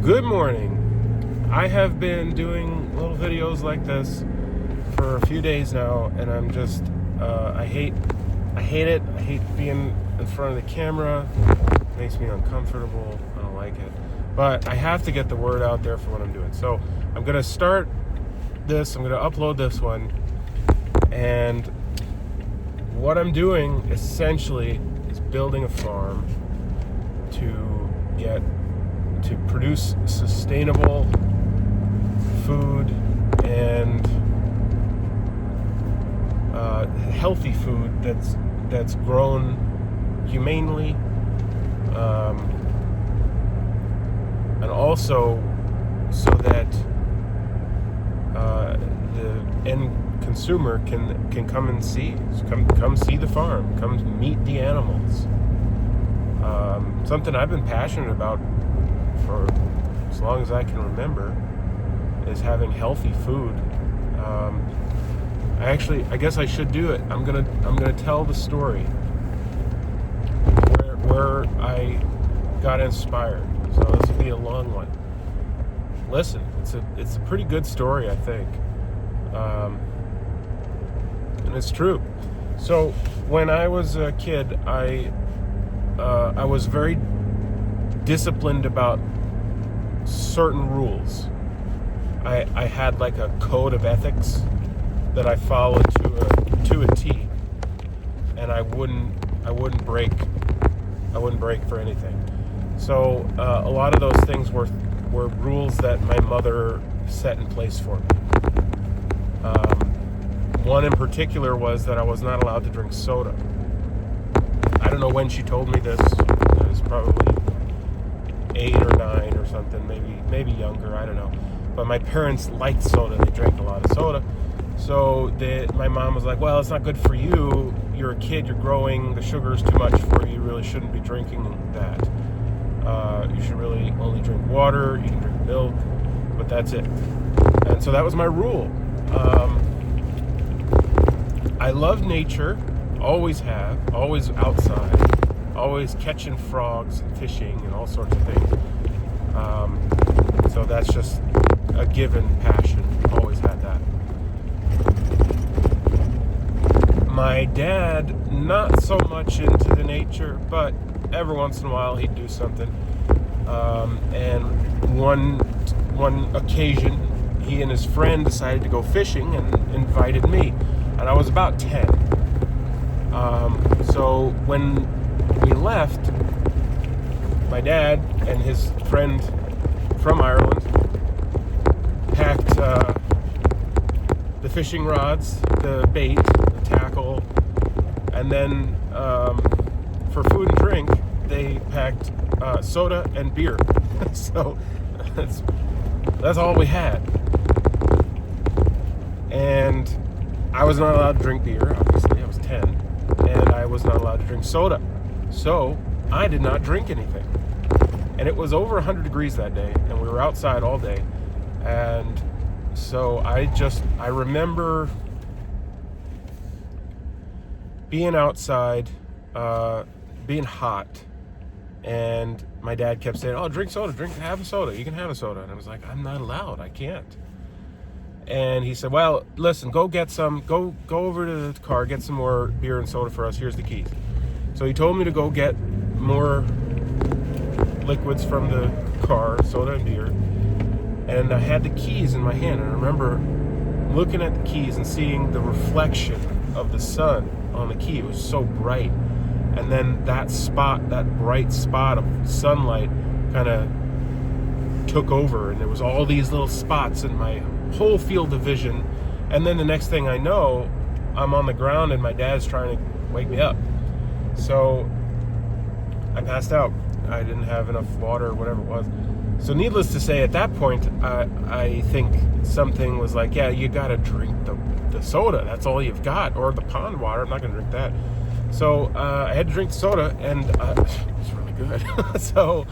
Good morning. I have been doing little videos like this for a few days now, and I'm just, I hate it. I hate being in front of the camera. It makes me uncomfortable. I don't like it. But I have to get the word out there for what I'm doing. So I'm going to start this. I'm going to upload this one. And what I'm doing essentially is building a farm to produce sustainable food and healthy food that's grown humanely, and also so that the end consumer can come and come see the farm, come meet the animals. Something I've been passionate about for as long as I can remember is having healthy food. I guess I should do it. I'm gonna tell the story where I got inspired. So this will be a long one. Listen, it's a pretty good story, I think, and it's true. So when I was a kid, I was very disciplined about certain rules. I had like a code of ethics that I followed to a T, and I wouldn't break for anything. So a lot of those things were rules that my mother set in place for me. One in particular was that I was not allowed to drink soda. I don't know when she told me this. I was probably 8 or 9 or something, maybe younger, I don't know. But my parents liked soda. They drank a lot of soda. So my mom was like, well, it's not good for you. You're a kid, you're growing, the sugar's too much for you. You really shouldn't be drinking that. You should really only drink water, you can drink milk, but that's it. And so that was my rule. I love nature, always have, always outside, always catching frogs and fishing and all sorts of things. So that's just a given passion, always had that. My dad, not so much into the nature, but every once in a while he'd do something. And one occasion, he and his friend decided to go fishing and invited me. And I was about 10. So when we left, my dad and his friend from Ireland packed the fishing rods, the bait, the tackle, and then for food and drink, they packed soda and beer. So that's all we had. And I was not allowed to drink beer, obviously. I was 10. And I was not allowed to drink soda. So I did not drink anything. And it was over 100 degrees that day, and we were outside all day. And so I remember being outside, being hot, and my dad kept saying, oh, drink soda, have a soda, you can have a soda. And I was like, I'm not allowed, I can't. And he said, well, listen, go get some, go over to the car, get some more beer and soda for us, here's the keys. So he told me to go get more liquids from the car, soda and beer, and I had the keys in my hand, and I remember looking at the keys and seeing the reflection of the sun on the key. It was so bright, and then that bright spot of sunlight kind of took over, and there was all these little spots in my whole field of vision. And then the next thing I know, I'm on the ground and my dad's trying to wake me up. So I passed out. I didn't have enough water or whatever it was. So needless to say, at that point, I think something was like, yeah, you gotta drink the soda. That's all you've got. Or the pond water. I'm not gonna drink that. So I had to drink the soda, and it was really good. So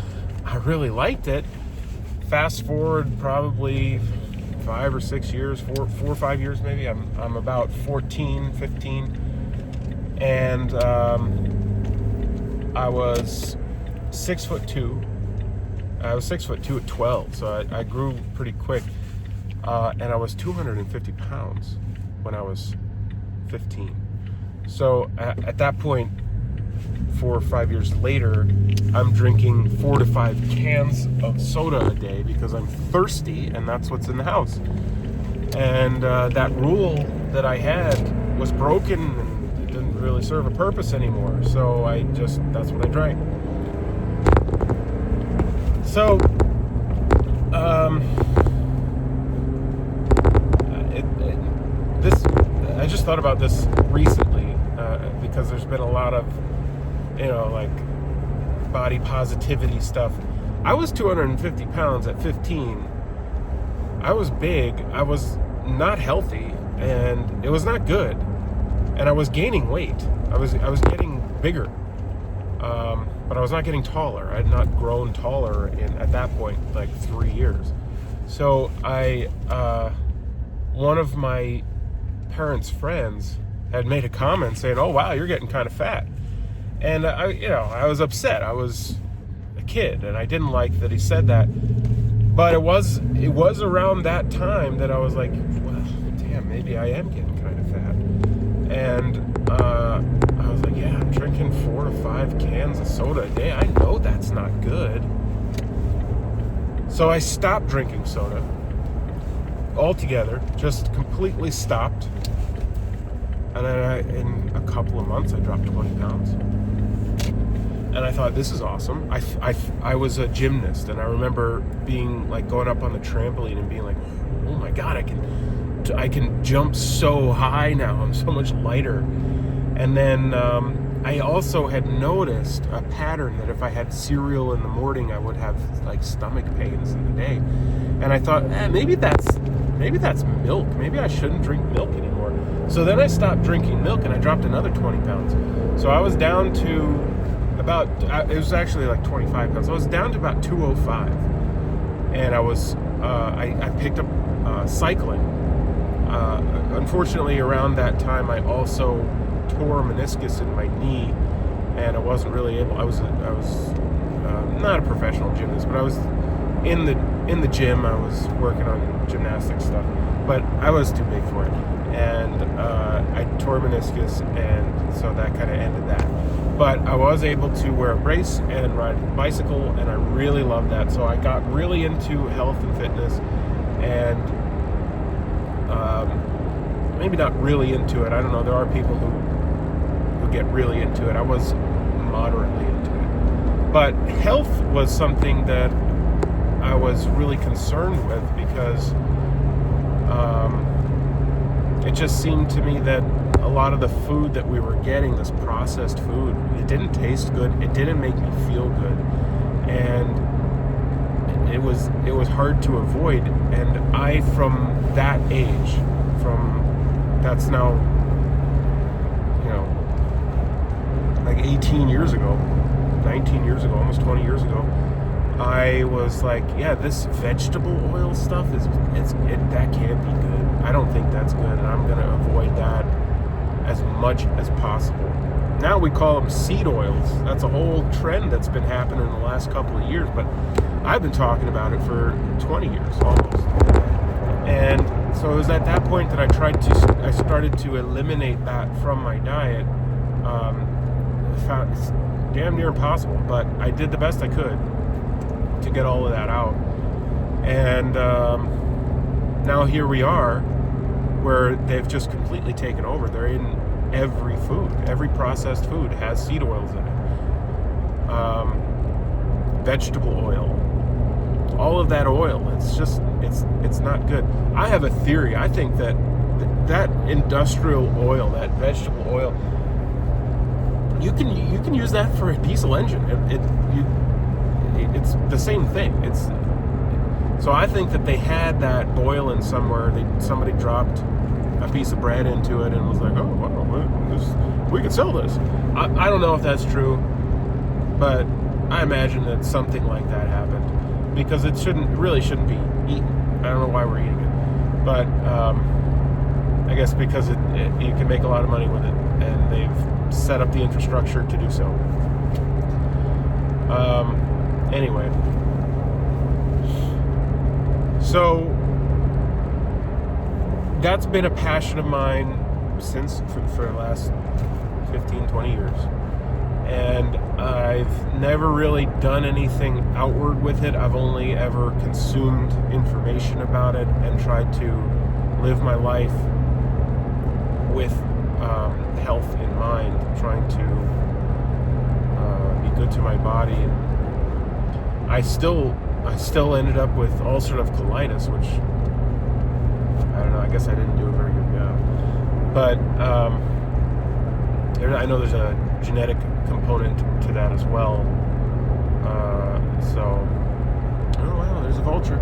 I really liked it. Fast forward probably 5 or 6 years, 4 or 5 years maybe. I'm about 14, 15, and I was 6'2", I was 6'2" at 12, so I grew pretty quick. And I was 250 pounds when I was 15. So at that point, 4 or 5 years later, I'm drinking 4 to 5 cans of soda a day because I'm thirsty, and that's what's in the house. And that rule that I had was broken, and it didn't really serve a purpose anymore. So that's what I drank. So, I just thought about this recently because there's been a lot of, like body positivity stuff. I was 250 pounds at 15. I was big. I was not healthy, and it was not good. And I was gaining weight. I was getting bigger, but I was not getting taller. I had not grown taller at that point, like 3 years. So one of my parents' friends had made a comment saying, "Oh wow, you're getting kind of fat," and I was upset. I was a kid, and I didn't like that he said that. But it was around that time that I was like, well, damn, maybe I am getting kind of fat. And I was like, yeah, I'm drinking 4 to 5 cans of soda a day. I know that's not good. So I stopped drinking soda altogether, just completely stopped. And then in a couple of months, I dropped 20 pounds. And I thought, this is awesome. I was a gymnast, and I remember being like going up on the trampoline and being like, oh my God, I can jump so high now. I'm so much lighter. And then I also had noticed a pattern that if I had cereal in the morning, I would have like stomach pains in the day. And I thought, maybe that's milk. Maybe I shouldn't drink milk anymore. So then I stopped drinking milk, and I dropped another 20 pounds. So I was down to it was actually like 25 pounds. I was down to about 205, and I picked up cycling. Unfortunately, around that time, I also tore a meniscus in my knee, and I wasn't really able. I was not a professional gymnast, but I was in the gym. I was working on gymnastics stuff, but I was too big for it, and I tore a meniscus, and so that kind of ended that. But I was able to wear a brace and ride a bicycle, and I really loved that. So I got really into health and fitness, and maybe not really into it. I don't know. There are people who get really into it. I was moderately into it. But health was something that I was really concerned with because it just seemed to me that a lot of the food that we were getting, this processed food, it didn't taste good. It didn't make me feel good, and it was hard to avoid. And I, from that age, that's now, like 18 years ago, 19 years ago, almost 20 years ago, I was like, yeah, this vegetable oil stuff that can't be good. I don't think that's good, and I'm gonna avoid that as much as possible. Now we call them seed oils. That's a whole trend that's been happening in the last couple of years, but I've been talking about it for 20 years almost. And so it was at that point that I started to eliminate that from my diet. Found it's damn near impossible, but I did the best I could to get all of that out. And now here we are, where they've just completely taken over. They're in every food. Every processed food has seed oils in it. Vegetable oil. All of that oil. It's not good. I have a theory. I think that industrial oil, that vegetable oil, you can use that for a diesel engine. It's the same thing. So I think that they had that boiling somewhere. Somebody dropped a piece of bread into it and was like, oh, wow, we could sell this. I don't know if that's true, but I imagine that something like that happened, because it really shouldn't be eaten. I don't know why we're eating it, but I guess because you can make a lot of money with it, and they've set up the infrastructure to do so. Anyway, So that's been a passion of mine for the last 15, 20 years. And I've never really done anything outward with it. I've only ever consumed information about it and tried to live my life with health in mind, trying to be good to my body. And I still ended up with ulcerative colitis, which I don't know. I guess I didn't do a very good job. But I know there's a genetic component to that as well. Oh wow, there's a vulture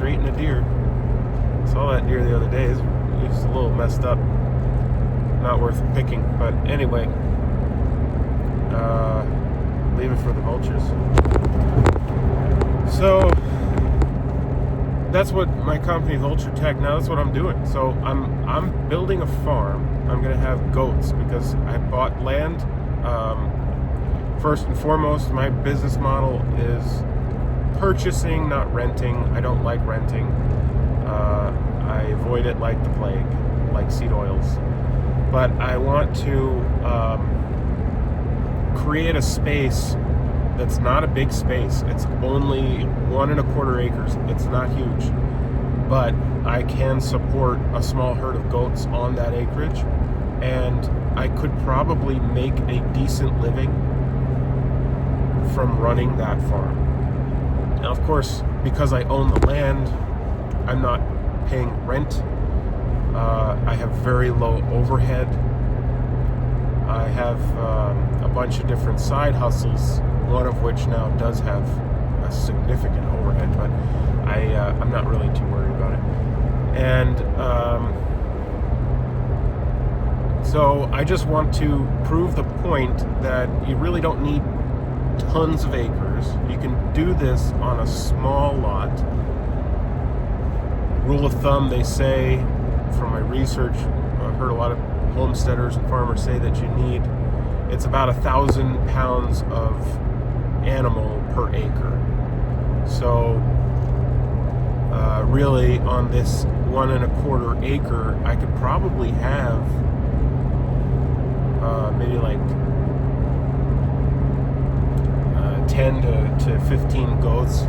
eating a deer. Saw that deer the other day. It's a little messed up, not worth picking, but anyway, leave it for the vultures. So that's what my company, Vulture Tech, now that's what I'm doing. So I'm building a farm. I'm going to have goats because I bought land. First and foremost, my business model is purchasing, not renting. I don't like renting. I avoid it like the plague, like seed oils. But I want to create a space that's not a big space. It's only 1.25 acres. It's not huge, but I can support a small herd of goats on that acreage, and I could probably make a decent living from running that farm. Now, of course, because I own the land, I'm not paying rent. I have very low overhead. I have a bunch of different side hustles, one of which now does have a significant overhead, but I'm not really too worried about it. And so I just want to prove the point that you really don't need tons of acres. You can do this on a small lot. Rule of thumb, they say, from my research, I've heard a lot of homesteaders and farmers say that it's about 1,000 pounds of animal per acre. So really on this 1.25 acre, I could probably have maybe like 10 to 15 goats.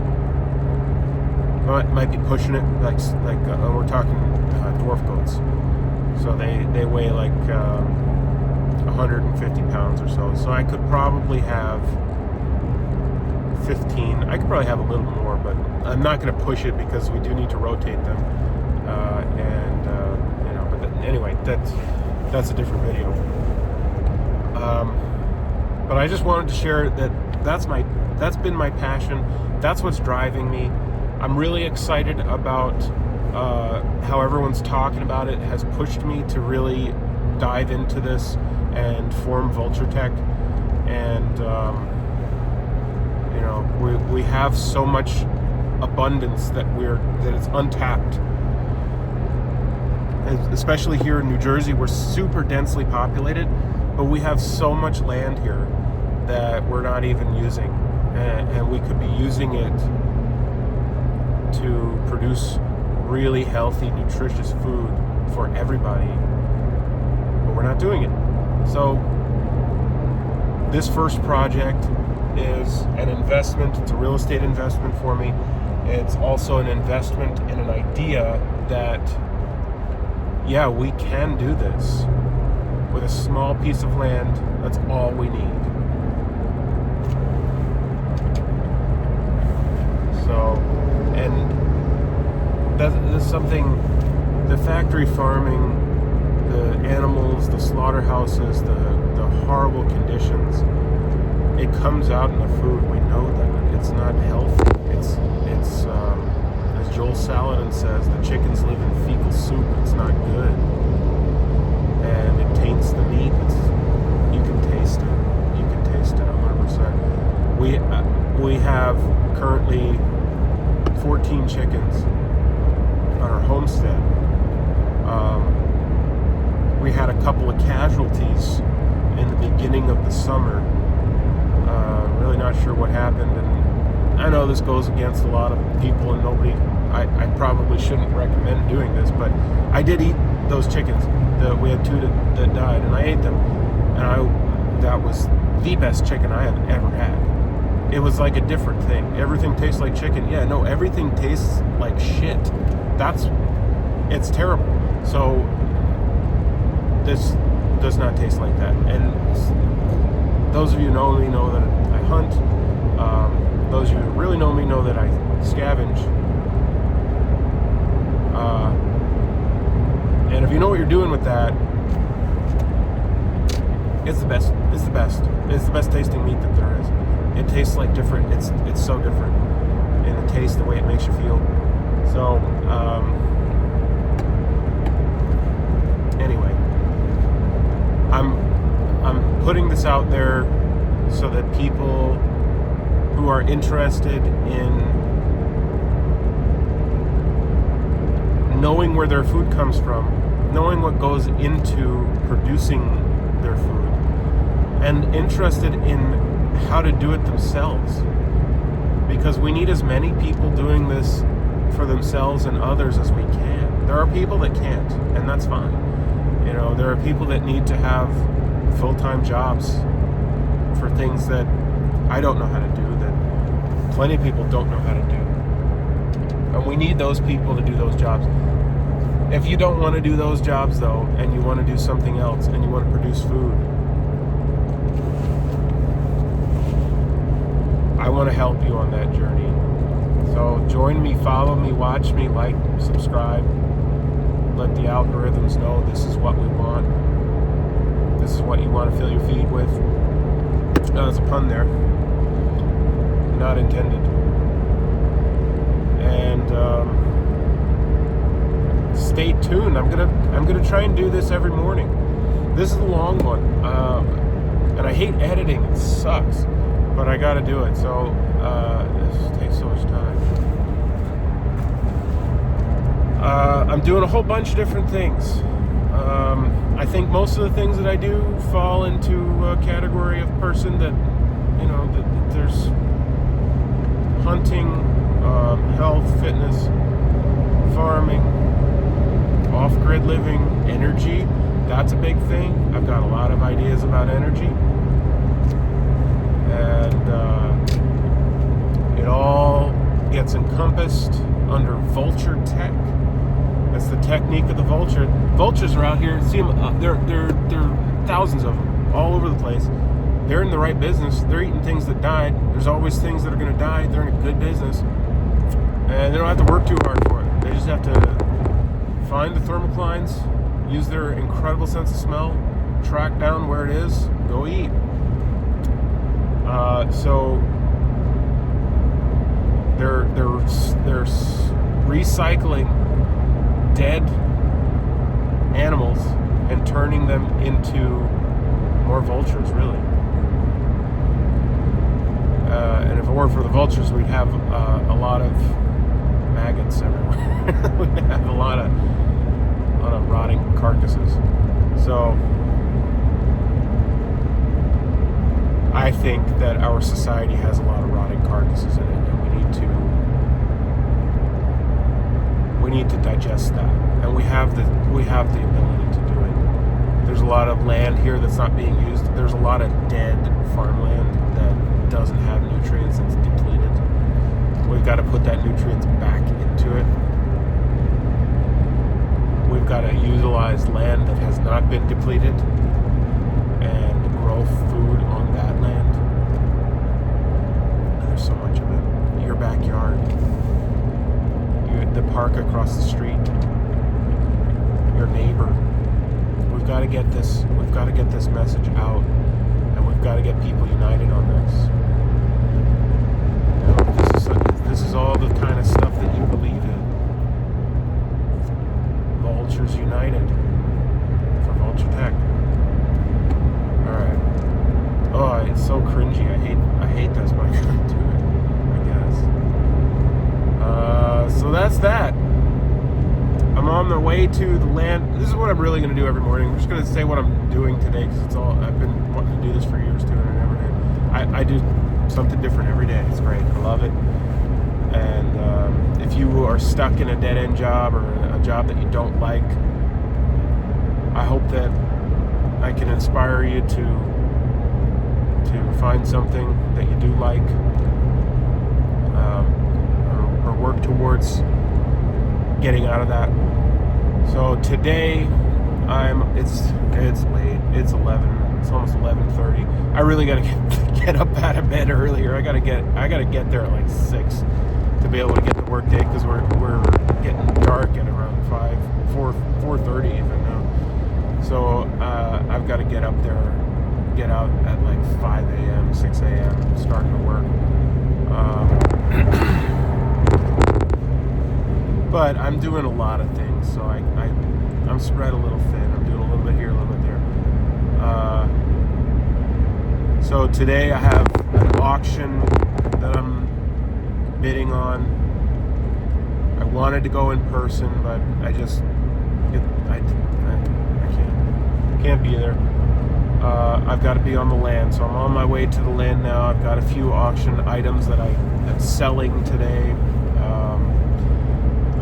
Might be pushing it, like we're talking dwarf goats. So they weigh like 150 pounds or so. So I could probably have 15. I could probably have a little more, but I'm not going to push it because we do need to rotate them. But anyway, that's a different video. But I just wanted to share that that's been my passion. That's what's driving me. I'm really excited about how everyone's talking about it. Has pushed me to really dive into this and form Vulture Tech. And we have so much abundance that it's untapped. Especially here in New Jersey, we're super densely populated, but we have so much land here that we're not even using, and we could be using it to produce really healthy, nutritious food for everybody, but we're not doing it. So this first project is an investment. It's a real estate investment for me. It's also an investment in an idea that, yeah, we can do this with a small piece of land. That's all we need. So, and that's something, the factory farming, the animals, the slaughterhouses, the horrible conditions, it comes out in the food. We know that. It's not healthy. It's as Joel Salatin says, the chickens live in fecal soup. It's not good. And it taints the meat. You can taste it. You can taste it 100%. We have currently 14 chickens on our homestead. We had a couple of casualties in the beginning of the summer. Really not sure what happened, and I know this goes against a lot of people, and I probably shouldn't recommend doing this, but I did eat those chickens. We had 2 that died, and I ate them, and that was the best chicken I have ever had. It was like a different thing. Everything tastes like chicken. Yeah, no, everything tastes like shit. It's terrible. So this does not taste like that. And those of you who know me know that I hunt. Those of you who really know me know that I scavenge. And if you know what you're doing with that, it's the best. It's the best. It's the best tasting meat that there is. It tastes like different. It's so different in the taste, the way it makes you feel. So anyway, I'm putting this out there so that people who are interested in knowing where their food comes from, knowing what goes into producing their food, and interested in how to do it themselves. Because we need as many people doing this for themselves and others as we can. There are people that can't, and that's fine. You know, there are people that need to have full-time jobs for things that I don't know how to do, that plenty of people don't know how to do. And we need those people to do those jobs. If you don't want to do those jobs, though, and you want to do something else, and you want to produce food, I want to help you on that journey. So join me, follow me, watch me, like, subscribe. Let the algorithms know this is what we want. This is what you want to fill your feed with. There's a pun there. Not intended. And stay tuned. I'm gonna try and do this every morning. This is a long one, and I hate editing. It sucks, but I got to do it. So this takes so much time. I'm doing a whole bunch of different things. I think most of the things that I do fall into a category of person that, you know, that there's hunting, health, fitness, farming, off-grid living, energy. That's a big thing. I've got a lot of ideas about energy. And it all gets encompassed under vulture tech. That's the technique of the vulture. Vultures are out here. See them? There are thousands of them all over the place. They're in the right business. They're eating things that died. There's always things that are going to die. They're in a good business, and they don't have to work too hard for it. They just have to find the thermoclines, use their incredible sense of smell, track down where it is, go eat. So they're recycling dead animals and turning them into more vultures, really. And if it weren't for the vultures, we'd have a lot of maggots everywhere. We'd have a lot of rotting carcasses. So I think that our society has a lot of rotting carcasses in it, and we need to digest that, and we have the ability to do it. There's a lot of land here that's not being used. There's a lot of dead farmland that doesn't have nutrients. It's depleted. We've got to put that nutrients back into it. We've got to utilize land that has not been depleted and grow food on that land. And there's so much of it. Your backyard, the park across the street, your neighbor. We've got to get this. We've got to get this message out, and we've got to get people united on this. You know, this is all the kind of stuff that you believe in. Vultures United for Vulture Tech. All right. Oh, it's so cringy. I hate this, but I gotta do it, I guess. So that's that. I'm on the way to the land. This is what I'm really going to do every morning. I'm just going to say what I'm doing today, because it's all, I've been wanting to do this for years too, and I never did. I do something different every day. It's great. I love it. And if you are stuck in a dead-end job or a job that you don't like, I hope that I can inspire you to find something that you do like, or work towards getting out of that. So today, it's late. It's 11. It's almost 11:30. I really gotta get up out of bed earlier. I gotta get there at like 6 to be able to get the work day, because we're getting dark at around 4:30 even now. So I've got to get up there, get out at like 5 a.m., 6 a.m. starting to work. But I'm doing a lot of things, so I'm spread a little thin. I'm doing a little bit here, a little bit there. So today I have an auction that I'm bidding on. I wanted to go in person, but I can't be there. I've got to be on the land, so I'm on my way to the land now. I've got a few auction items that I'm selling today.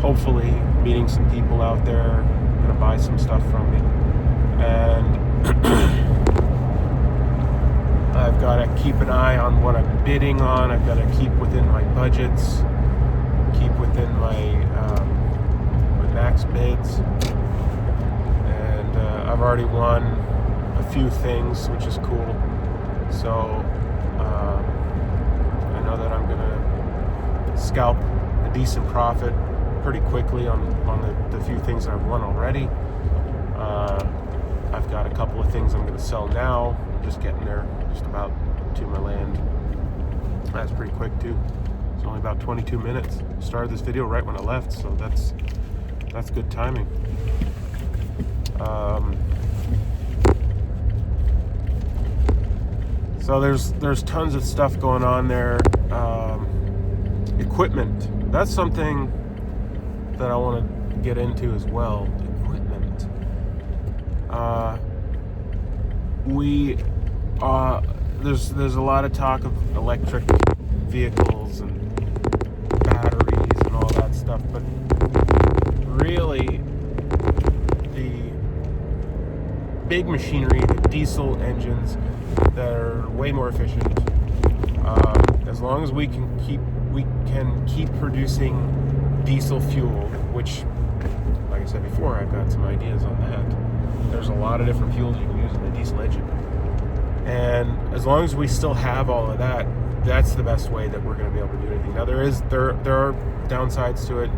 Hopefully meeting some people out there, gonna buy some stuff from me. And I've got to keep an eye on what I'm bidding on. I've got to keep within my budgets, keep within my max bids. And I've already won a few things, which is cool. So I know that I'm gonna scalp a decent profit pretty quickly on the few things I've won already. I've got a couple of things I'm going to sell now. I'm just getting there, just about to my land. That's pretty quick too. It's only about 22 minutes. Started this video right when I left, so that's good timing. So there's tons of stuff going on there. Equipment. That's something that I want to get into as well. Equipment. There's a lot of talk of electric vehicles and batteries and all that stuff, but really the big machinery, the diesel engines that are way more efficient, as long as we can keep producing diesel fuel, which, like I said before, I've got some ideas on that. There's a lot of different fuels you can use in a diesel engine. And as long as we still have all of that, that's the best way that we're going to be able to do anything. Now, there are downsides to it.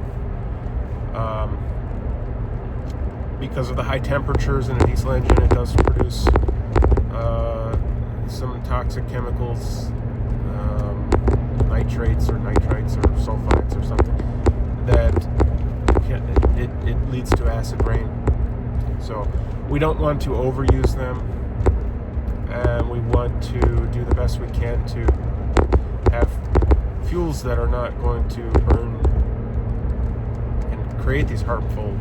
Because of the high temperatures in a diesel engine, it does produce some toxic chemicals, nitrates or nitrites or sulfites or something, that it leads to acid rain. So we don't want to overuse them, and we want to do the best we can to have fuels that are not going to burn and create these harmful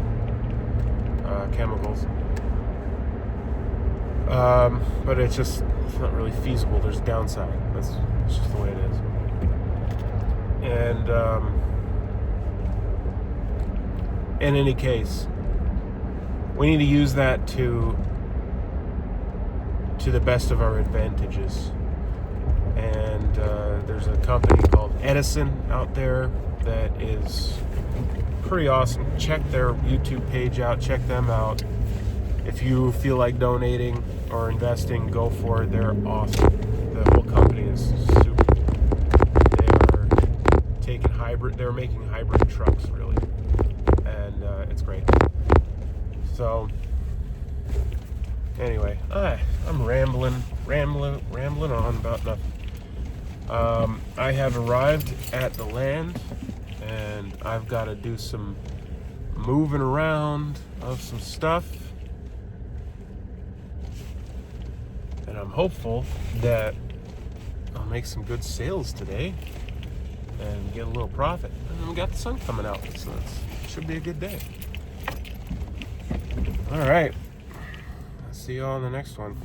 chemicals. But it's not really feasible. There's a downside. It's just the way it is. And in any case, we need to use that to the best of our advantages. And there's a company called Edison out there that is pretty awesome. Check their YouTube page out. Check them out. If you feel like donating or investing, go for it. They're awesome. The whole company is super. They're making hybrid trucks, really, and it's great. So anyway, I'm rambling on about nothing. I have arrived at the land, and I've got to do some moving around of some stuff, and I'm hopeful that I'll make some good sales today and get a little profit. And we got the sun coming out, so it should be a good day. All right, I'll see you all in the next one.